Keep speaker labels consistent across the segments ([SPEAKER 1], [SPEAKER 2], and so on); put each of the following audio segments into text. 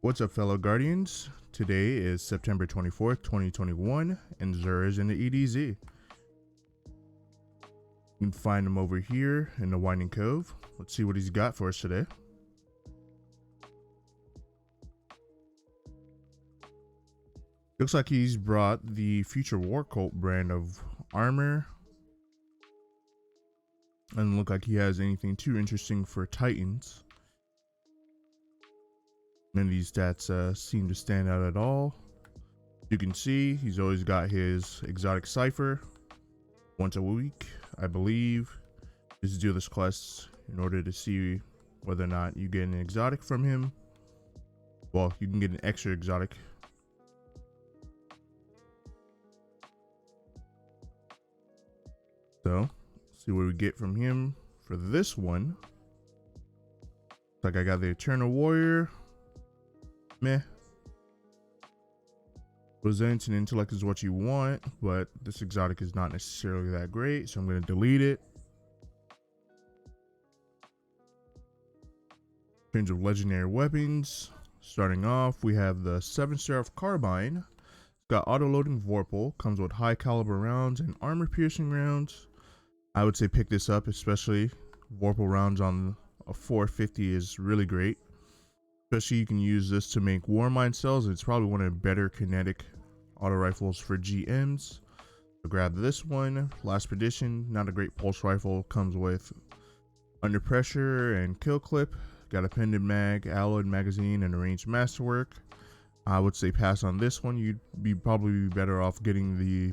[SPEAKER 1] What's up, fellow Guardians? Today is September 24th, 2021, and Xur is in the EDZ. You can find him over here in the Winding Cove. Let's see what he's got for us today. Looks like he's brought the Future War Cult brand of armor. Doesn't look like he has anything too interesting for Titans. None of these stats seem to stand out at all. You can see he's always got his exotic cipher once a week, I believe. Just do this quest in order to see whether or not you get an exotic from him. Well, you can get an extra exotic. So, see what we get from him for this one. Looks like I got the Eternal Warrior. Meh. Presence and intellect is what you want, but this exotic is not necessarily that great, so I'm going to delete it. In terms of legendary weapons, starting off, we have the 7th SERAPH CARBINE. It's got auto-loading Vorpal, comes with high caliber rounds and armor-piercing rounds. I would say pick this up, especially Vorpal rounds on a 450 is really great. Especially you can use this to make Warmind cells. It's probably one of the better kinetic auto rifles for GMs. So grab this one. Last Perdition, not a great pulse rifle. Comes with under pressure and kill clip. Got a pendant mag, alloyed magazine, and a ranged masterwork. I would say pass on this one. You'd probably be better off getting the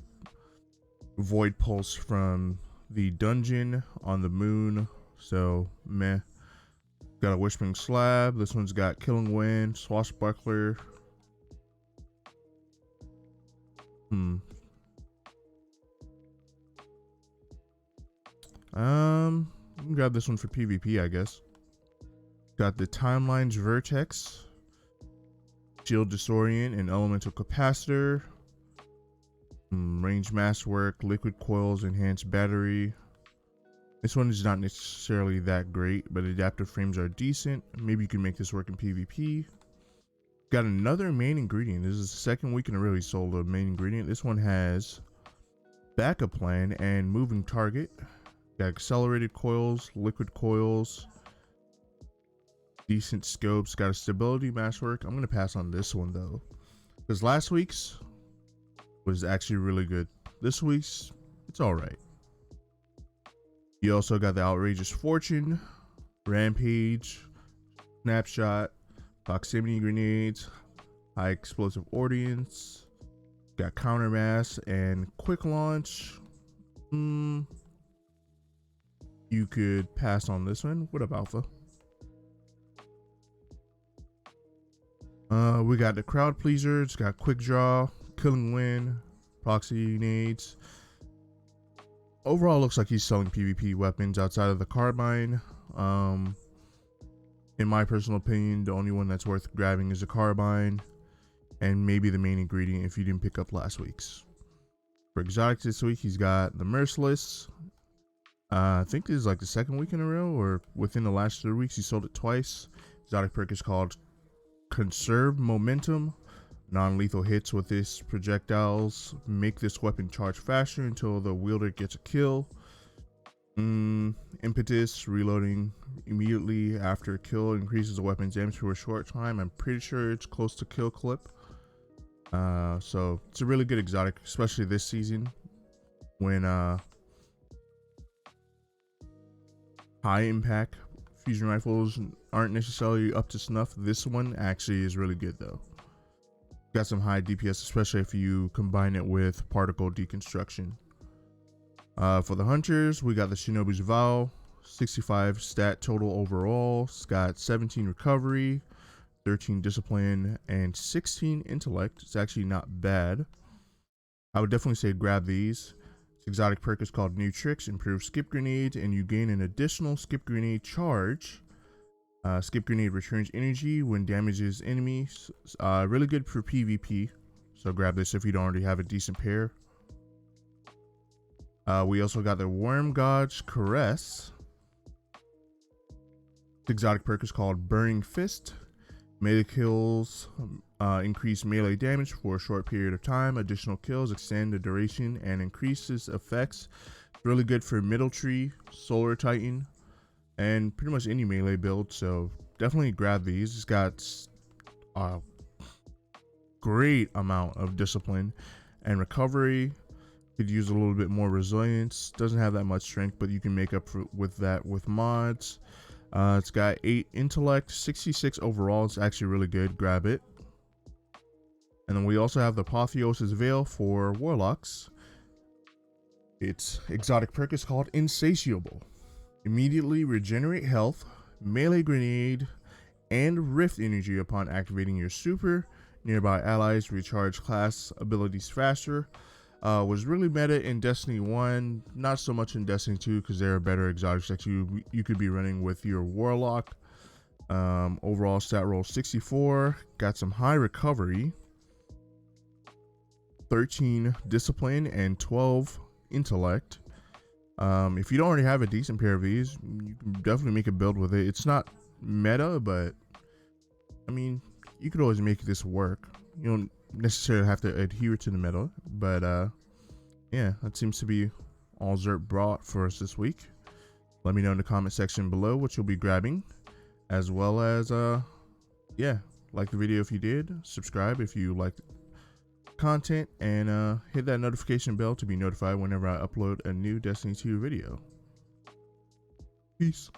[SPEAKER 1] void pulse from the dungeon on the moon. So meh. Got a Wishbone SLAB. This one's got Killing Wind, Swashbuckler. You can grab this one for PvP, I guess. Got the Timelines VERTEX, Shield Disorient, and Elemental Capacitor. Range Masterwork, Liquid Coils, Enhanced Battery. This one is not necessarily that great, but adaptive frames are decent. Maybe you can make this work in PvP. Got another main ingredient. This is the second week in a row he sold a main ingredient. This one has backup plan and moving target. Got accelerated coils, liquid coils, decent scopes. Got a stability masterwork. I'm gonna pass on this one though, because last week's was actually really good. This week's, it's all right. You also got the Outrageous Fortune, Rampage, Snapshot, Proximity Grenades, High Explosive Ordnance, got Counter Mass and Quick Launch. You could pass on this one. What up, Alpha? We got the Crowd Pleaser. It's got Quick Draw, Killing Wind, Proxy Nades. Overall, looks like he's selling PvP weapons outside of the Carbine. In my personal opinion, the only one that's worth grabbing is the Carbine, and maybe the main ingredient if you didn't pick up last week's. For exotics this week, he's got the Merciless. I think this is like the second week in a row, or within the last 3 weeks, he sold it twice. Exotic perk is called Conserve Momentum. Non-lethal hits with this projectiles make this weapon charge faster until the wielder gets a kill. Impetus, reloading immediately after a kill increases the weapon's damage for a short time. I'm pretty sure it's close to kill clip. So it's a really good exotic, especially this season when high impact fusion rifles aren't necessarily up to snuff. This one actually is really good though. Got some high DPS, especially if you combine it with particle deconstruction. For the hunters, we got the Shinobu's Vow, 65 stat total overall. It's got 17 recovery, 13 discipline, and 16 intellect. It's actually not bad. I would definitely say grab these. This exotic perk is called New Tricks, improves skip grenades, and you gain an additional skip grenade charge. Skip grenade returns energy when damages enemies. Really good for PvP, so grab this if you don't already have a decent pair. We also got the WORMGOD's Caress. The exotic perk is called Burning Fist. Melee kills increase melee damage for a short period of time. Additional kills extend the duration and increases effects. Really good for Middle Tree, Solar Titan, and pretty much any melee build. So definitely grab these. It's got a great amount of discipline and recovery. Could use a little bit more resilience. Doesn't have that much strength, but you can make up with that with mods. It's got 8 intellect, 66 overall. It's actually really good. Grab it. And then we also have the Apotheosis Veil for warlocks. Its exotic perk is called Insatiable. Immediately regenerate health, melee grenade, and rift energy upon activating your super. Nearby allies recharge class abilities faster. Was really meta in Destiny 1, not so much in Destiny 2 because there are better exotics that you could be running with your warlock. Overall stat roll 64, got some high recovery, 13 discipline, and 12 intellect. If you don't already have a decent pair of these, you can definitely make a build with it. It's not meta, but I mean, you could always make this work. You don't necessarily have to adhere to the meta, but yeah, that seems to be all Zerp brought for us this week. Let me know in the comment section below what you'll be grabbing, as well as yeah, like the video if you did, subscribe if you liked content, and hit that notification bell to be notified whenever I upload a new Destiny 2 video. Peace.